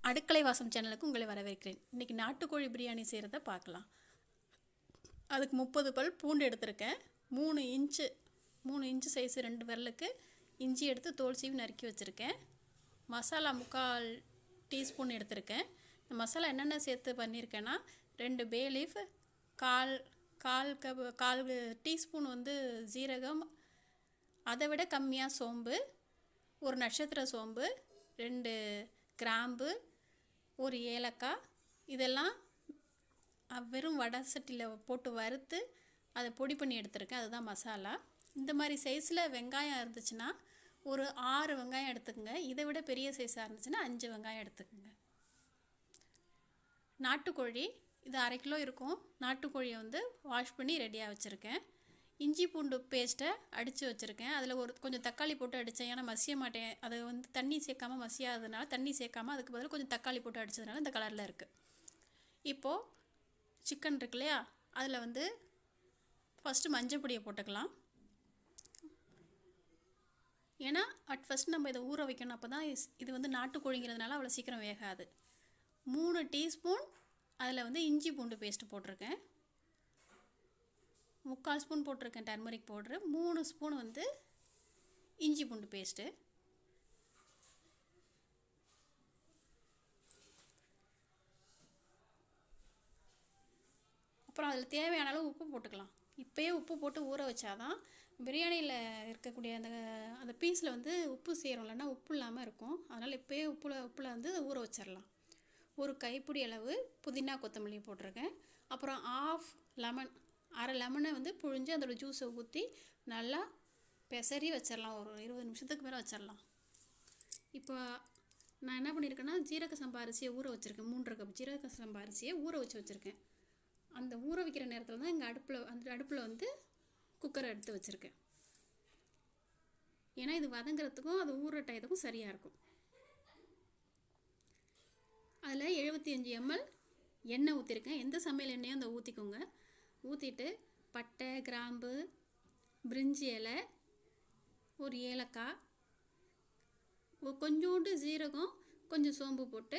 அடுக்களை வாசம் சேனலுக்கு உங்களை வரவேற்கிறேன். இன்றைக்கி நாட்டுக்கோழி பிரியாணி செய்கிறத பார்க்கலாம். அதுக்கு 30 பல் பூண்டு எடுத்திருக்கேன். 3 இன்ச்சு சைஸ் 2 விரலுக்கு இஞ்சி எடுத்து தோல் சீவி நறுக்கி வச்சுருக்கேன். மசாலா 3/4 டீஸ்பூன் எடுத்திருக்கேன். இந்த மசாலா என்னென்ன சேர்த்து பண்ணியிருக்கேன்னா 2 பே லீஃப், கால் டீஸ்பூன் ஜீரகம், அதை விட கம்மியாக சோம்பு, ஒரு நட்சத்திர சோம்பு, 2 கிராம்பு, ஒரு ஏலக்காய், இதெல்லாம் வெறும் வடை சட்டியில் போட்டு வறுத்து அதை பொடி பண்ணி எடுத்துருக்கேன். அதுதான் மசாலா. இந்த மாதிரி சைஸில் வெங்காயம் இருந்துச்சுன்னா ஒரு 6 வெங்காயம் எடுத்துக்கோங்க. இதை விட பெரிய சைஸாக இருந்துச்சுன்னா 5 வெங்காயம் எடுத்துக்கோங்க. நாட்டுக்கோழி இது 1/2 கிலோ இருக்கும். நாட்டுக்கோழியை வாஷ் பண்ணி ரெடியாக வச்சுருக்கேன். இஞ்சி பூண்டு பேஸ்ட்டை அடித்து வச்சுருக்கேன். அதில் கொஞ்சம் தக்காளி போட்டு அடித்தேன். ஏன்னா மசிய மாட்டேன், அது தண்ணி சேர்க்காமல் மசியாததுனால தண்ணி சேர்க்காமல் அதுக்கு பதில் கொஞ்சம் தக்காளி போட்டு அடித்ததுனால இந்த கலரில் இருக்குது. இப்போது சிக்கன் இருக்கு இல்லையா, அதில் ஃபஸ்ட்டு மஞ்சள் பொடியை போட்டுக்கலாம். ஏன்னா ஃபஸ்ட் நம்ம இதை ஊற வைக்கணும். அப்போ தான் இது நாட்டுக்கோழிங்கிறதுனால அவ்வளோ சீக்கிரம் வேகாது. 3 டீஸ்பூன் அதில் இஞ்சி பூண்டு பேஸ்ட்டு போட்டிருக்கேன். 3/4 ஸ்பூன் போட்டிருக்கேன் டர்மரிக் பவுட்ரு. 3 ஸ்பூன் இஞ்சி பூண்டு பேஸ்ட்டு. அப்புறம் அதில் தேவையான அளவு உப்பு போட்டுக்கலாம். இப்போயே உப்பு போட்டு ஊற வச்சாதான் பிரியாணியில் இருக்கக்கூடிய அந்த பீஸில் உப்பு சேரும், இல்லைன்னா உப்பு இல்லாமல் இருக்கும். அதனால் இப்போயே உப்பில் ஊற வச்சிடலாம். ஒரு கைப்பிடி அளவு புதினா கொத்தமல்லி போட்டிருக்கேன். அப்புறம் அரை லெமனை புழிஞ்சு அதோடய ஜூஸை ஊற்றி நல்லா பெசரி வச்சிடலாம். ஒரு 20 நிமிஷத்துக்கு மேலே வச்சிடலாம். இப்போ நான் என்ன பண்ணியிருக்கேன்னா ஜீரக சம்பா அரிசியை ஊற வச்சுருக்கேன். 3 கப் ஜீரக சம்பா அரிசியை ஊற வச்சுருக்கேன். அந்த ஊற வைக்கிற நேரத்தில் தான் எங்கள் அடுப்பில் குக்கரை எடுத்து வச்சுருக்கேன். ஏன்னா இது வதங்கிறதுக்கும் அது ஊற டயத்துக்கும் சரியாக இருக்கும். அதில் 75 ml எண்ணெய் ஊற்றிருக்கேன். எந்த சமையல் எண்ணெயும் அதை ஊற்றிக்கோங்க. ஊற்றிட்டு பட்டை, கிராம்பு, பிரிஞ்சி இலை, ஒரு ஏலக்காய், கொஞ்சோண்டு ஜீரகம், கொஞ்சம் சோம்பு போட்டு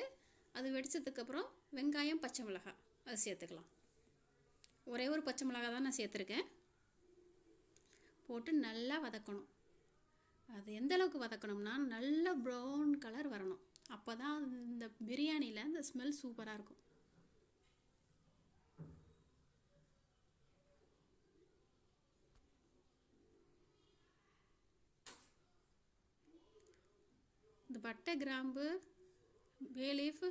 அது வெடிச்சதுக்கப்புறம் வெங்காயம், பச்சை மிளகாய் அது சேர்த்துக்கலாம். ஒரே ஒரு பச்சை மிளகாய் தான் நான் சேர்த்துருக்கேன். போட்டு நல்லா வதக்கணும். அது எந்த அளவுக்கு வதக்கணும்னா நல்லா ப்ரௌன் கலர் வரணும். அப்போ தான் இந்த பிரியாணியில் அந்த ஸ்மெல் சூப்பராக இருக்கும். இந்த பட்டை, கிராம்பு, பே லீஃப்,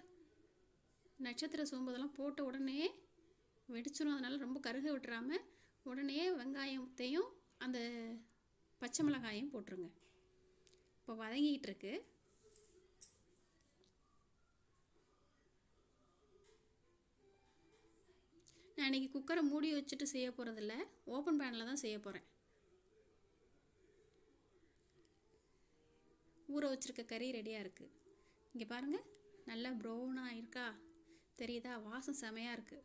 நட்சத்திர சோம்பு இதெல்லாம் போட்ட உடனே வெடிச்சிடும். அதனால் ரொம்ப கருக விட்டுறாமல் உடனே வெங்காயத்தையும் அந்த பச்சை மிளகாயும் போட்டுருங்க. இப்போ வதங்கிட்டு இருக்கு. நான் இன்றைக்கி குக்கரை மூடி வச்சுட்டு செய்ய போகிறதில்ல, ஓப்பன் பேனில் தான் செய்ய போகிறேன். ஊற வச்சுருக்க கறி ரெடியாக இருக்குது. இங்கே பாருங்கள், நல்லா ப்ரௌனாக இருக்கா, தெரியுதா? வாசம் செமையாக இருக்குது.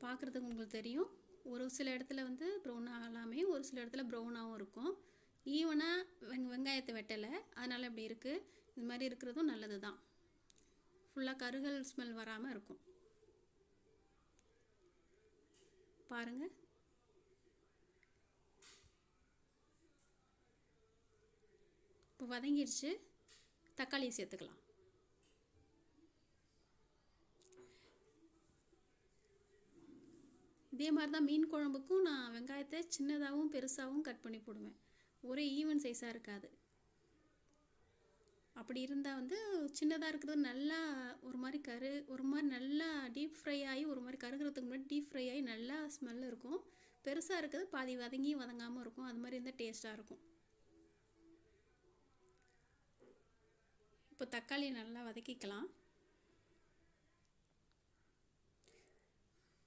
பார்க்குறதுக்கு உங்களுக்கு தெரியும். ஒரு சில இடத்துல ப்ரௌன் ஆகலாமே, ஒரு சில இடத்துல ப்ரௌனாகவும் இருக்கும். ஈவனாக வெங்காயத்தை வெட்டலை, அதனால் இப்படி இருக்குது. இது மாதிரி இருக்கிறதும் நல்லது தான். ஃபுல்லாக கருகல் ஸ்மெல் வராமல் இருக்கும். பாருங்கள், இப்போ வதங்கிடுச்சு. தக்காளியை சேர்த்துக்கலாம். இதே மாதிரி தான் மீன் குழம்புக்கும் நான் வெங்காயத்தை சின்னதாகவும் பெருசாகவும் கட் பண்ணி போடுவேன். ஒரே ஈவன் சைஸாக இருக்காது. அப்படி இருந்தால் சின்னதாக இருக்கிறது நல்லா ஒரு மாதிரி நல்லா டீப் ஃப்ரை ஆகி ஒரு மாதிரி கருகிறதுக்கு முன்னாடி டீப் ஃப்ரை ஆகி நல்லா ஸ்மெல் இருக்கும். பெருசாக இருக்கிறது பாதி வதங்காமல் இருக்கும். அது மாதிரி இருந்தால் டேஸ்ட்டாக இருக்கும். இப்போ தக்காளி நல்லா வதக்கிக்கலாம்.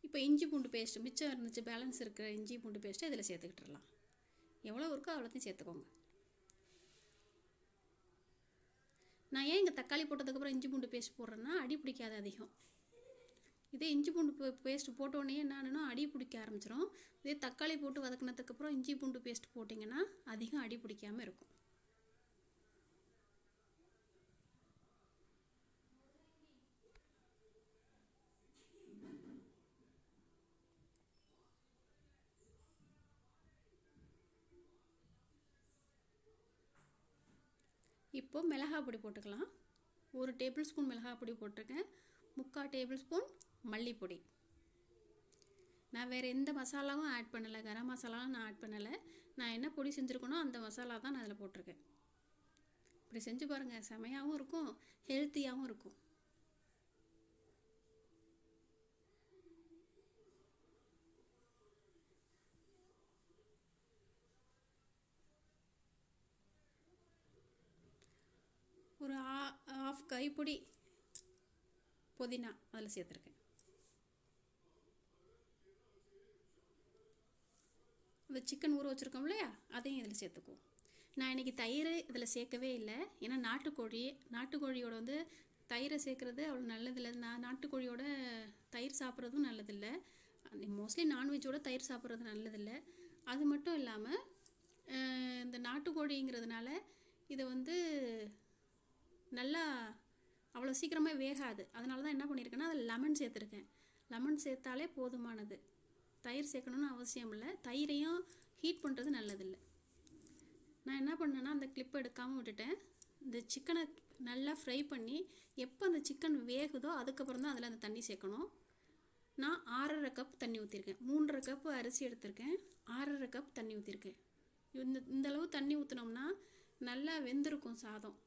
இப்போ இஞ்சி பூண்டு பேஸ்ட்டு மிச்சம் இருந்துச்சு, பேலன்ஸ் இருக்கிற இஞ்சி பூண்டு பேஸ்ட்டு இதில் சேர்த்துக்கிட்டுலாம். எவ்வளோ இருக்கோ அவ்வளோத்தையும் சேர்த்துக்கோங்க. நான் ஏன் இங்கே தக்காளி போட்டதுக்கப்புறம் இஞ்சி பூண்டு பேஸ்ட் போடுறேன்னா அடி பிடிக்காது அதிகம். இதே இஞ்சி பூண்டு பேஸ்ட்டு போட்டோடனே என்னன்னா அடி பிடிக்க ஆரம்பிச்சிடும். இதே தக்காளி போட்டு வதக்கினதுக்கப்புறம் இஞ்சி பூண்டு பேஸ்ட் போட்டிங்கன்னா அதிகம் அடி பிடிக்காமல் இருக்கும். இப்போது மிளகாய் பொடி போட்டுக்கலாம். 1 டேபிள் ஸ்பூன் மிளகாய் பொடி போட்டிருக்கேன். 3/4 டேபிள் ஸ்பூன் மல்லிப்பொடி. நான் வேறு எந்த மசாலாவும் ஆட் பண்ணலை, கரம் மசாலாவும் நான் ஆட் பண்ணலை. நான் என்ன பொடி செஞ்சுருக்கேனோ அந்த மசாலா தான் நான் அதில் போட்டிருக்கேன். இப்படி செஞ்சு பாருங்கள், செமையாகவும் இருக்கும், ஹெல்த்தியாகவும் இருக்கும். ஒரு 1/2 கைப்பிடி புதினா அதில் சேர்த்துருக்கேன். இந்த சிக்கன் ஊற வச்சுருக்கோம் இல்லையா, அதையும் இதில் சேர்த்துக்குவோம். நான் இன்றைக்கி தயிர் இதில் சேர்க்கவே இல்லை. ஏன்னா நாட்டுக்கோழியோட வந்து தயிரை சேர்க்குறது அவ்வளோ நல்லதில்லை. நாட்டுக்கோழியோட தயிர் சாப்பிட்றதும் நல்லதில்லை. மோஸ்ட்லி நான்வெஜ்ஜோட தயிர் சாப்பிட்றது நல்லதில்லை. அது மட்டும் இல்லாமல் இந்த நாட்டுக்கோழிங்கிறதுனால இதை வந்து நல்லா அவ்வளோ சீக்கிரமாக வேகாது. அதனால தான் என்ன பண்ணியிருக்கேன்னா அதில் லெமன் சேர்த்துருக்கேன். லெமன் சேர்த்தாலே போதுமானது. தயிர் சேர்க்கணுன்னு அவசியம் இல்லை. தயிரையும் ஹீட் பண்ணுறது நல்லதில்லை. நான் என்ன பண்ணேன்னா அந்த கிளிப் எடுக்காமல் விட்டுட்டேன். இந்த சிக்கனை நல்லா ஃப்ரை பண்ணி எப்போ அந்த சிக்கன் வேகுதோ அதுக்கப்புறம் தான் அதில் அந்த தண்ணி சேர்க்கணும். நான் 6.5 கப் தண்ணி ஊற்றிருக்கேன். 3.5 கப் அரிசி எடுத்திருக்கேன், 6.5 கப் தண்ணி ஊற்றிருக்கேன். இந்தளவு தண்ணி ஊற்றினோம்னா நல்லா வெந்திருக்கும் சாதம்.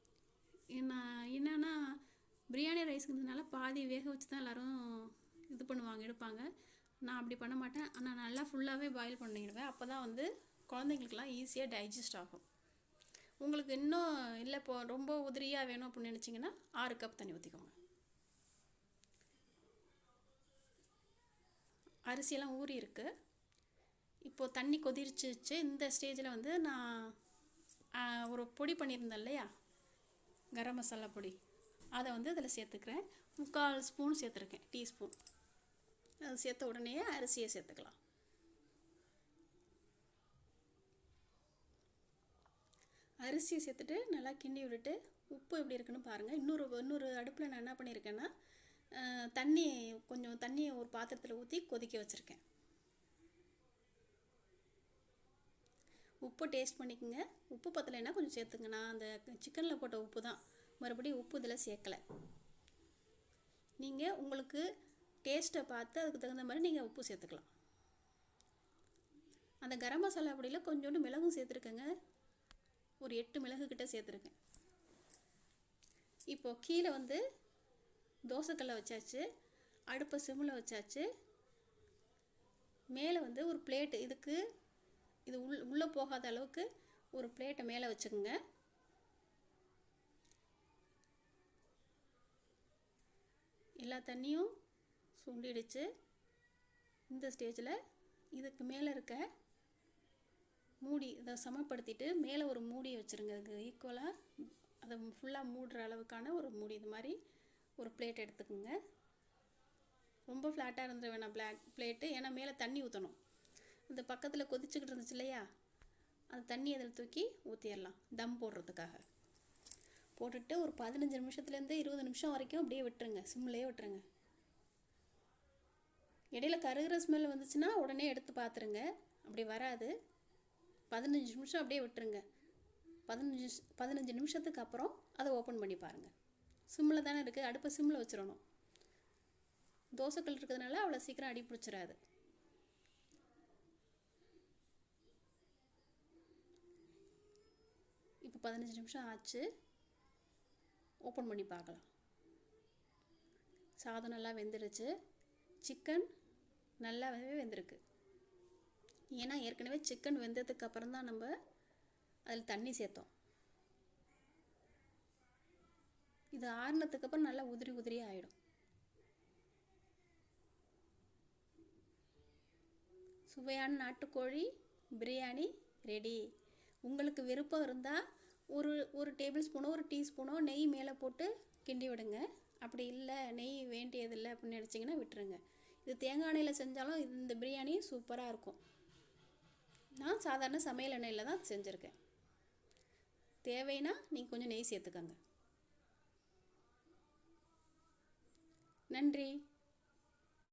என்னன்னா பிரியாணி ரைஸுங்கிறதுனால பாதி வேக வச்சு தான் எல்லோரும் இது பண்ணுவாங்க, எடுப்பாங்க. நான் அப்படி பண்ண மாட்டேன். ஆனால் நல்லா ஃபுல்லாகவே பாயில் பண்ணிடுவேன். அப்போ தான் வந்து குழந்தைங்களுக்கெல்லாம் ஈஸியாக டைஜஸ்ட் ஆகும். உங்களுக்கு இன்னும் இல்லை இப்போ ரொம்ப உதிரியாக வேணும் அப்படின்னு நினச்சிங்கன்னா 6 கப் தண்ணி ஊற்றிக்கோங்க. அரிசியெல்லாம் ஊறி இருக்குது. இப்போது தண்ணி கொதிச்சிச்சு. இந்த ஸ்டேஜில் வந்து நான் ஒரு பொடி பண்ணியிருந்தேன் இல்லையா, கரம் மசாலா பொடி, அதை வந்து அதில் சேர்த்துக்கிறேன். 3/4 ஸ்பூன் சேர்த்துருக்கேன், டீஸ்பூன். அது சேர்த்த உடனே அரிசியை சேர்த்துக்கலாம். அரிசியை சேர்த்துட்டு நல்லா கிண்டி விட்டுட்டு உப்பு எப்படி இருக்குன்னு பாருங்கள். இன்னொரு அடுப்பில் நான் என்ன பண்ணியிருக்கேன்னா கொஞ்சம் தண்ணியை ஒரு பாத்திரத்தில் ஊற்றி கொதிக்க வச்சுருக்கேன். உப்பு டேஸ்ட் பண்ணிக்கோங்க. உப்பு பத்தலைன்னா கொஞ்சம் சேர்த்துங்க. நான் அந்த சிக்கனில் போட்ட உப்பு தான், மறுபடியும் உப்பு இதில் சேர்க்கலை. நீங்கள் உங்களுக்கு டேஸ்ட்டை பார்த்து அதுக்கு தகுந்த மாதிரி நீங்கள் உப்பு சேர்த்துக்கலாம். அந்த கரம் மசாலா பொடியில் கொஞ்சோண்டு மிளகும் சேர்த்துருக்கேங்க. ஒரு 8 மிளகு கிட்ட சேர்த்துருக்கேன். இப்போது கீழே வந்து தோசைக்கல்லை வச்சாச்சு, அடுப்பை சிம்மில் வச்சாச்சு. மேலே வந்து ஒரு பிளேட்டு, இது உள்ளே போகாத அளவுக்கு ஒரு பிளேட்டை மேலே வச்சுக்கோங்க. எல்லா தண்ணியும் சுண்டிடுச்சு. இந்த ஸ்டேஜில் இதுக்கு மேலே இருக்க மூடி இதை சமப்படுத்திட்டு மேலே ஒரு மூடியை வச்சுருங்க. அதுக்கு ஈக்குவலாக அதை ஃபுல்லாக மூடுற அளவுக்கான ஒரு மூடி, இது மாதிரி ஒரு பிளேட் எடுத்துக்கோங்க. ரொம்ப ஃப்ளாட்டாக இருந்துட வேணாம் பிளேட்டு, ஏன்னா மேலே தண்ணி ஊற்றணும். இந்த பக்கத்தில் கொதிச்சுக்கிட்டு இருந்துச்சு இல்லையா, அந்த தண்ணி அதில் தூக்கி ஊற்றிடலாம் தம் போடுறதுக்காக. போட்டுட்டு ஒரு 15 நிமிஷத்துலேருந்து 20 நிமிஷம் வரைக்கும் அப்படியே விட்டுருங்க, சிம்லேயே விட்டுருங்க. இடையில கருகிற ஸ்மெல் வந்துச்சுன்னா உடனே எடுத்து பார்த்துருங்க. அப்படி வராது. 15 நிமிஷம் அப்படியே விட்டுருங்க. 15 நிமிஷத்துக்கு அப்புறம் அதை ஓப்பன் பண்ணி பாருங்கள். சிம்மில் தானே இருக்குது, அடுப்பை சிம்மில் வச்சிடணும். தோசைக்கல் இருக்கிறதுனால அவ்வளோ சீக்கிரம் அடி பிடிச்சிடாது. இப்போ 15 நிமிஷம் ஆச்சு. ஓப்பன் பண்ணி பார்க்கலாம். சாதம் நல்லா வெந்துடுச்சு. சிக்கன் நல்லாவே வெந்திருக்கு. ஏன்னா ஏற்கனவே சிக்கன் வெந்ததுக்கு அப்புறம் தான் நம்ம அதில் தண்ணி சேர்த்தோம். இது ஆறுனதுக்கு அப்புறம் நல்லா உதிரி ஆகிடும். சுவையான நாட்டுக்கோழி பிரியாணி ரெடி. உங்களுக்கு விருப்பம் இருந்தால் ஒரு டேபிள் ஸ்பூனோ ஒரு டீஸ்பூனோ நெய் மேலே போட்டு கிண்டி விடுங்க. அப்படி இல்லை, நெய் வேண்டியதில்லை அப்படின்னு நினச்சிங்கன்னா விட்டுருங்க. இது தேங்காய் எண்ணெயில் செஞ்சாலும் இந்த பிரியாணி சூப்பராக இருக்கும். நான் சாதாரண சமையல் எண்ணெயில் தான் செஞ்சுருக்கேன். தேவைன்னா நீங்கள் கொஞ்சம் நெய் சேர்த்துக்கோங்க. நன்றி.